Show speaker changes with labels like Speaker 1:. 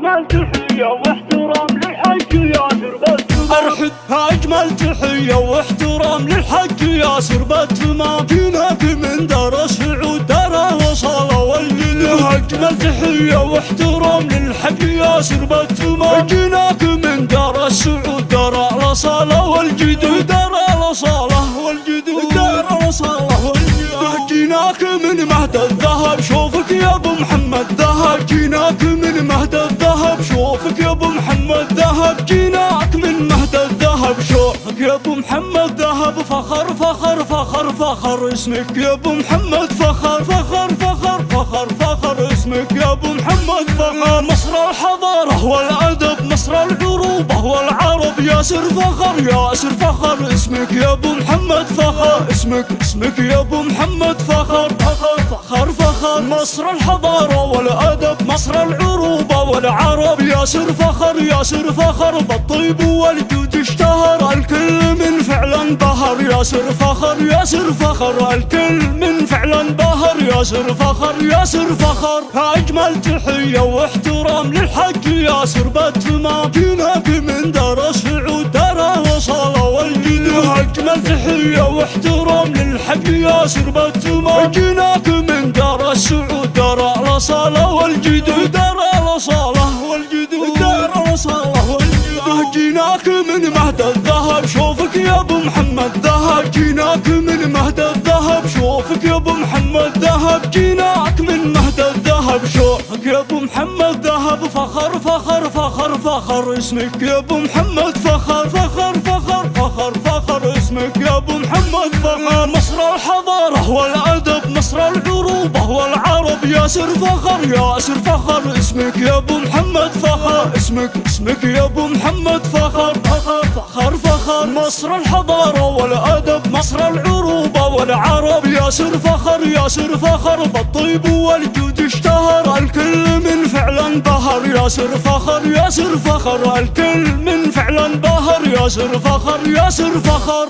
Speaker 1: أجمل تحية واحترام للحج ياسر بالتمام.
Speaker 2: أرحب أجمل تحية واحترام للحج ياسر بالتمام. جيناك من دار السعود دار الوصالة والجدود. أجمل تحية واحترام للحج ياسر بالتمام. جيناك من دار السعود دار الوصالة والجدود. دار الوصالة والجدود. دار الوصالة والجدود. جيناك من مهد الذهب شوفك يا ابو محمد ذهب. جيناك من مهد الذهب شوفك يا ابو محمد ذهب. جيناك من مهد الذهب شوفك يا ابو محمد ذهب. فخر فخر فخر فخر اسمك يا ابو محمد. فخر فخر فخر فخر فخر اسمك يا ابو محمد. فخر مصر الحضارة والأدب مصر العروبة والعرب. ياسر فخر ياسر فخر اسمك يا ابو محمد. فخر اسمك يا ابو محمد. فخر فخر فخر فخر مصر الحضارة والأدب مصر العروبة والعرب. ياسر فخر ياسر فخر بالطيب والجود اشتهر. الكل من فعلا بهر. ياسر فخر ياسر فخر الكل من فعلا بهر. ياسر فخر ياسر فخر أجمل تحية واحترام للحج ياسر بالتمام. جيناك من دار السعود دار الوصالة والجدود. أجمل تحية واحترام للحج ياسر بالتمام. جيناك من دار السعود دار الوصالة والجدود. دار الوصالة والجدود. دار الوصالة والجدود. جيناك من مهد الذهب شوفك يا ابو محمد ذهب. جيناك من مهد الذهب شوفك يا ابو محمد ذهب. جيناك من مهد الذهب شوفك يا ابو محمد ذهب. فخر فخر فخر فخر اسمك يا ابو محمد. فخر فخر فخر فخر فخر اسمك يا ابو محمد. فخر مصر الحضارة والأدب مصر العروبة والعرب. ياسر فخر ياسر فخر اسمك يا ابو محمد. فخر اسمك يا ابو محمد. فخر فخر فخر فخر مصر الحضارة والأدب مصر العروبة والعرب. ياسر فخر ياسر فخر بالطيب والجود اشتهر. الكل من فعلا بهر. ياسر فخر ياسر فخر الكل من فعلا بهر. ياسر فخر ياسر فخر